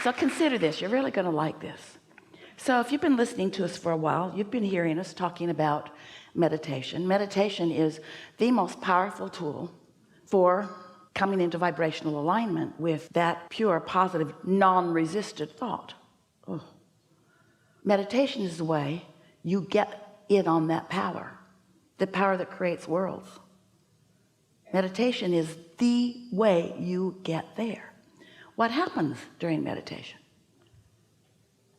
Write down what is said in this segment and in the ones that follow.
So consider this. You're really going to like this. So if you've been listening to us for a while, you've been hearing us talking about meditation. Meditation is the most powerful tool for coming into vibrational alignment with that pure, positive, non-resisted thought. Oh. Meditation is the way you get in on that power, the power that creates worlds. Meditation is the way you get there. What happens during meditation?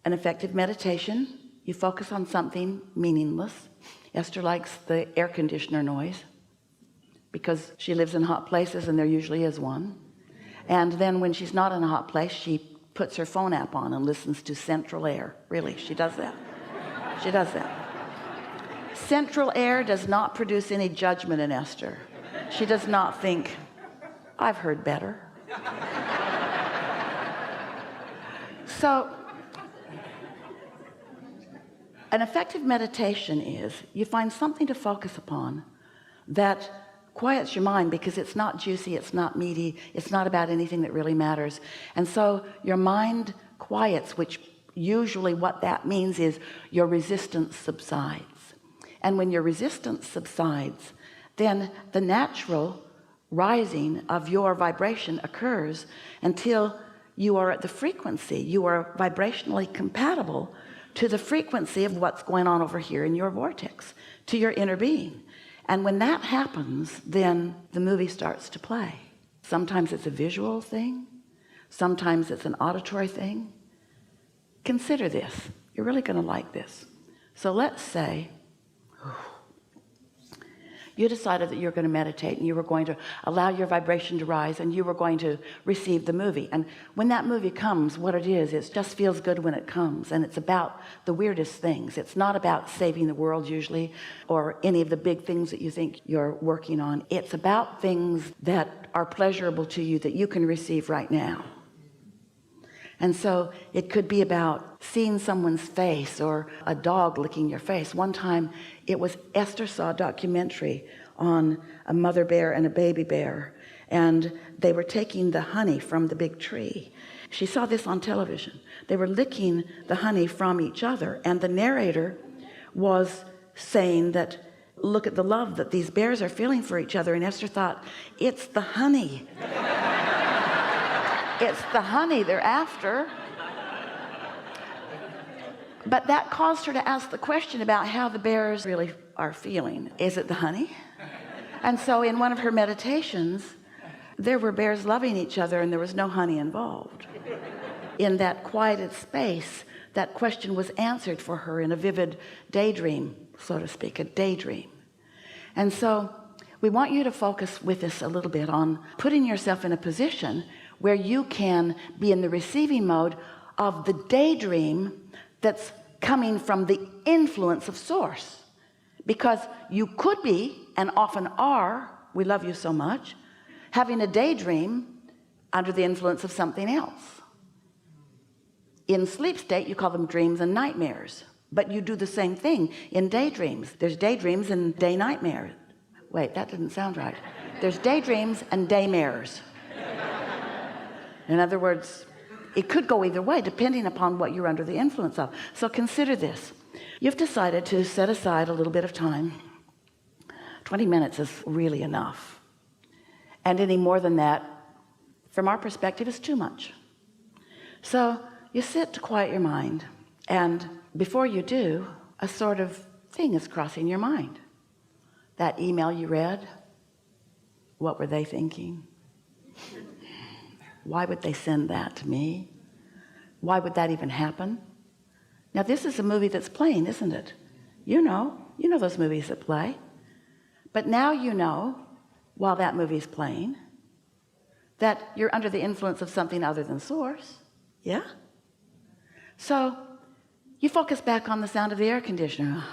An effective meditation, you focus on something meaningless. Esther likes the air conditioner noise because she lives in hot places and there usually is one. And then when she's not in a hot place, she puts her phone app on and listens to Central Air. Really, she does that. She does that. Central Air does not produce any judgment in Esther. She does not think, I've heard better. So an effective meditation is you find something to focus upon that quiets your mind, because it's not juicy, it's not meaty, it's not about anything that really matters. And so your mind quiets, which usually what that means is your resistance subsides. And when your resistance subsides, then the natural rising of your vibration occurs until you are at the frequency, you are vibrationally compatible to the frequency of what's going on over here in your vortex, to your inner being. And when that happens, then the movie starts to play. Sometimes it's a visual thing, sometimes it's an auditory thing. Consider this. You're really going to like this. So let's say you decided that you're going to meditate and you were going to allow your vibration to rise and you were going to receive the movie. And when that movie comes, what it is, it just feels good when it comes. And it's about the weirdest things. It's not about saving the world usually, or any of the big things that you think you're working on. It's about things that are pleasurable to you that you can receive right now. And so it could be about seeing someone's face or a dog licking your face. One time it was Esther saw a documentary on a mother bear and a baby bear, and they were taking the honey from the big tree. She saw this on television. They were licking the honey from each other, and the narrator was saying that, look at the love that these bears are feeling for each other. And Esther thought, it's the honey. It's the honey they're after. But that caused her to ask the question about how the bears really are feeling. Is it the honey? And so in one of her meditations, there were bears loving each other and there was no honey involved. In that quieted space, that question was answered for her in a vivid daydream, so to speak, a daydream. And so we want you to focus with us a little bit on putting yourself in a position where you can be in the receiving mode of the daydream that's coming from the influence of source. Because you could be, and often are, we love you so much, having a daydream under the influence of something else. In sleep state, you call them dreams and nightmares, but you do the same thing in daydreams. There's daydreams and day nightmares. Wait, that didn't sound right. There's daydreams and daymares. In other words, it could go either way depending upon what you're under the influence of. So consider this. You've decided to set aside a little bit of time. 20 minutes is really enough. And any more than that, from our perspective, is too much. So you sit to quiet your mind, and before you do, a sort of thing is crossing your mind. That email you read, what were they thinking? Why would they send that to me? Why would that even happen? Now this is a movie that's playing, isn't it? You know those movies that play. But now you know, while that movie's playing, that you're under the influence of something other than source. Yeah? So you focus back on the sound of the air conditioner.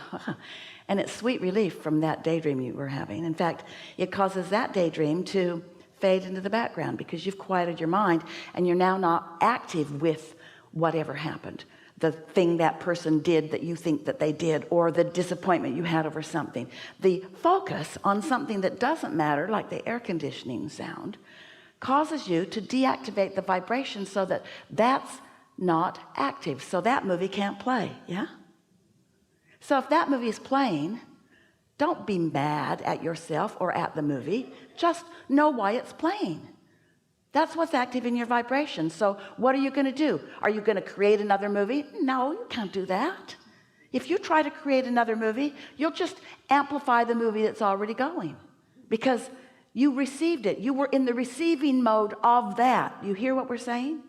And it's sweet relief from that daydream you were having. In fact, it causes that daydream to fade into the background because you've quieted your mind and you're now not active with whatever happened, the thing that person did that you think that they did, or the disappointment you had over something. The focus on something that doesn't matter, like the air conditioning sound, causes you to deactivate the vibration so that that's not active. So that movie can't play. Yeah. So if that movie is playing, don't be mad at yourself or at the movie. Just know why it's playing. That's what's active in your vibration. So what are you going to do? Are you going to create another movie? No, you can't do that. If you try to create another movie, you'll just amplify the movie that's already going, because you received it. You were in the receiving mode of that. You hear what we're saying?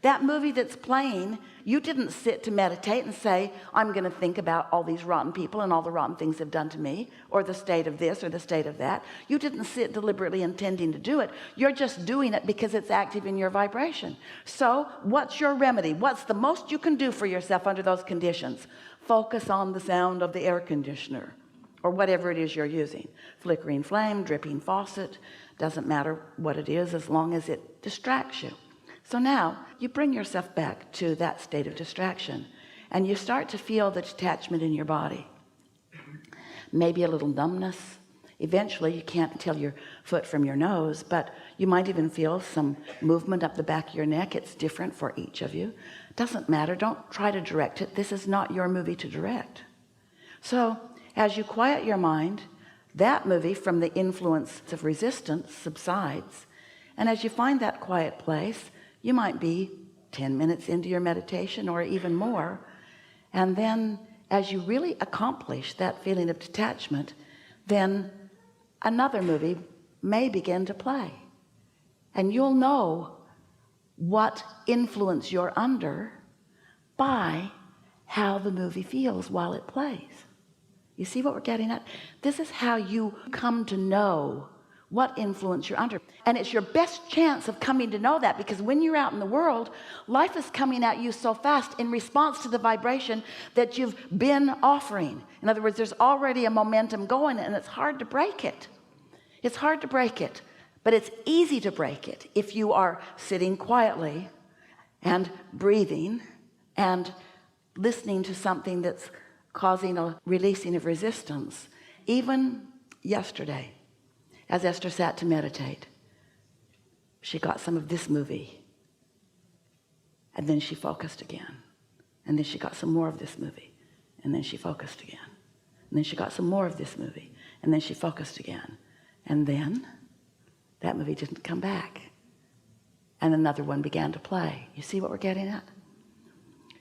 That movie that's playing, you didn't sit to meditate and say, I'm going to think about all these rotten people and all the rotten things they've done to me, or the state of this or the state of that. You didn't sit deliberately intending to do it. You're just doing it because it's active in your vibration. So what's your remedy? What's the most you can do for yourself under those conditions? Focus on the sound of the air conditioner, or whatever it is you're using. Flickering flame, dripping faucet, doesn't matter what it is, as long as it distracts you. So now you bring yourself back to that state of distraction, and you start to feel the detachment in your body. Maybe a little numbness. Eventually you can't tell your foot from your nose, but you might even feel some movement up the back of your neck. It's different for each of you. Doesn't matter. Don't try to direct it. This is not your movie to direct. So as you quiet your mind, that movie from the influence of resistance subsides. And as you find that quiet place, you might be 10 minutes into your meditation or even more. And then as you really accomplish that feeling of detachment, then another movie may begin to play. And you'll know what influence you're under by how the movie feels while it plays. You see what we're getting at? This is how you come to know what influence you're under. And it's your best chance of coming to know that, because when you're out in the world, life is coming at you so fast in response to the vibration that you've been offering. In other words, there's already a momentum going, and it's hard to break it. It's hard to break it, but it's easy to break it if you are sitting quietly and breathing and listening to something that's causing a releasing of resistance. Even yesterday, as Esther sat to meditate, she got some of this movie, and then she focused again, and then she got some more of this movie, and then she focused again, and then she got some more of this movie, and then she focused again, and then that movie didn't come back, and another one began to play. You see what we're getting at?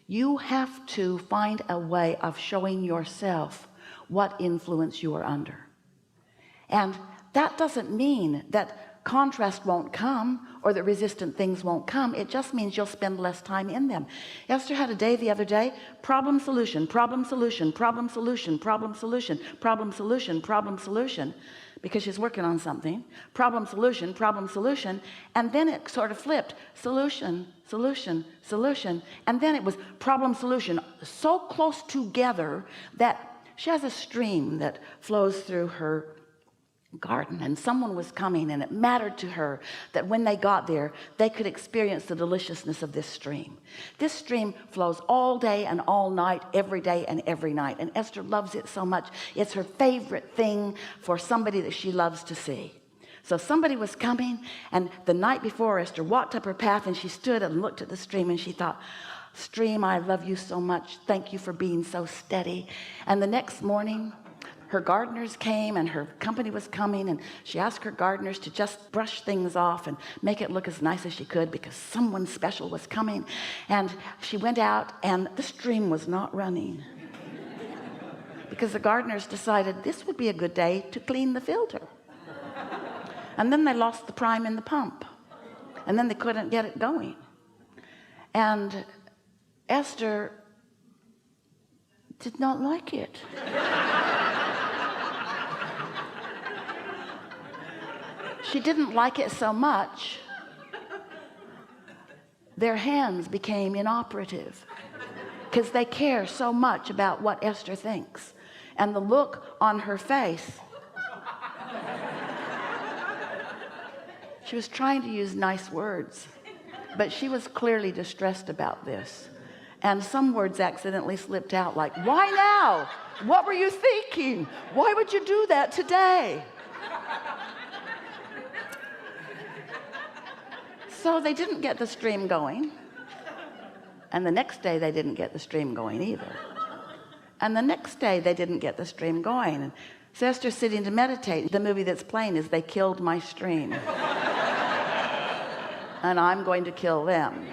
You have to find a way of showing yourself what influence you are under. And that doesn't mean that contrast won't come or that resistant things won't come. It just means you'll spend less time in them. Esther had a day the other day, problem solution, problem solution, problem solution, problem solution, problem solution, problem solution, because she's working on something. Problem solution, and then it sort of flipped. Solution, solution, solution, and then it was problem solution, so close together that she has a stream that flows through her garden, and someone was coming, and it mattered to her that when they got there they could experience the deliciousness of this stream. This stream flows all day and all night, every day and every night, and Esther loves it so much. It's her favorite thing for somebody that she loves to see. So somebody was coming, and the night before, Esther walked up her path, and she stood and looked at the stream, and she thought, stream, I love you so much, thank you for being so steady. And the next morning her gardeners came, and her company was coming, and she asked her gardeners to just brush things off and make it look as nice as she could, because someone special was coming. And she went out, and the stream was not running because the gardeners decided this would be a good day to clean the filter. And then they lost the prime in the pump, and then they couldn't get it going. And Esther did not like it. She didn't like it so much, their hands became inoperative, because they care so much about what Esther thinks. And the look on her face, she was trying to use nice words, but she was clearly distressed about this. And some words accidentally slipped out, like, why now? What were you thinking? Why would you do that today? So they didn't get the stream going. And the next day they didn't get the stream going either. And the next day they didn't get the stream going. And so Esther's sitting to meditate. The movie that's playing is They Killed My Stream. And I'm going to kill them.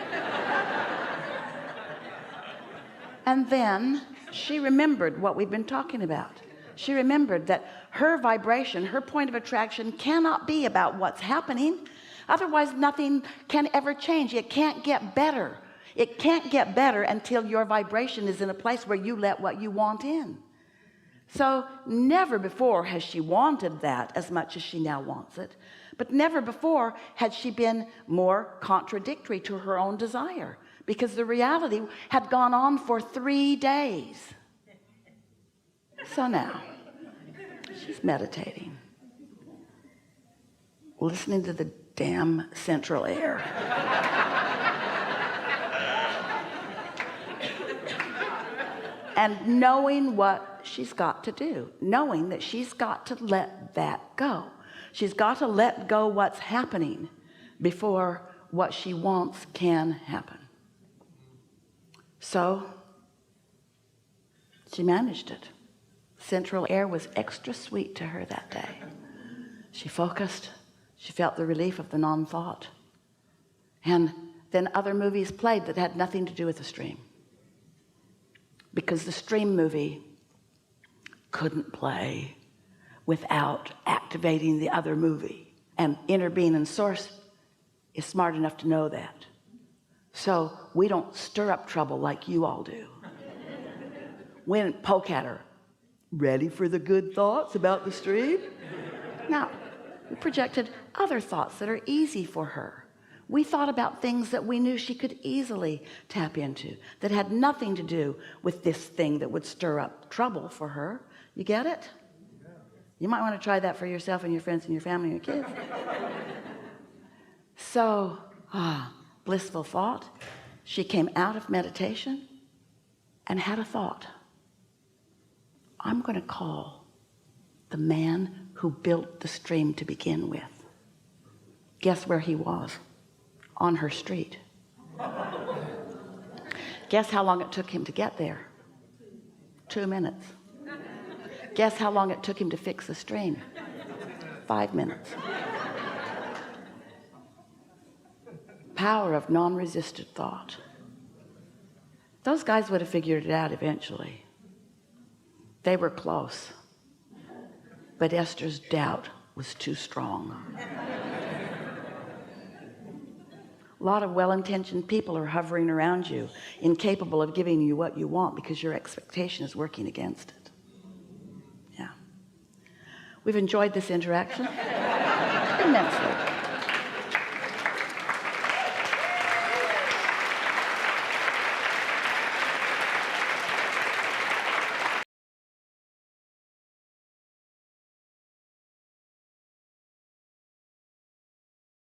And then she remembered what we've been talking about. She remembered that her vibration, her point of attraction cannot be about what's happening. Otherwise, nothing can ever change. It can't get better. It can't get better until your vibration is in a place where you let what you want in. So never before has she wanted that as much as she now wants it. But never before had she been more contradictory to her own desire, because the reality had gone on for 3 days. So now she's meditating, listening to the damn central air. And knowing what she's got to do, knowing that she's got to let that go. She's got to let go what's happening before what she wants can happen. So she managed it. Central air was extra sweet to her that day. She focused. She felt the relief of the non-thought. And then other movies played that had nothing to do with the stream, because the stream movie couldn't play without activating the other movie. And inner being and source is smart enough to know that. So we don't stir up trouble like you all do. We didn't poke at her. Ready for the good thoughts about the stream? No, we projected other thoughts that are easy for her. We thought about things that we knew she could easily tap into, that had nothing to do with this thing that would stir up trouble for her. You get it? You might want to try that for yourself and your friends and your family and your kids. So, blissful thought. She came out of meditation and had a thought. I'm going to call the man who built the stream to begin with. Guess where he was? On her street. Guess how long it took him to get there? 2 minutes. Guess how long it took him to fix the stream? 5 minutes. Power of non-resisted thought. Those guys would have figured it out eventually. They were close, but Esther's doubt was too strong. A lot of well-intentioned people are hovering around you, incapable of giving you what you want because your expectation is working against it. Yeah. We've enjoyed this interaction immensely.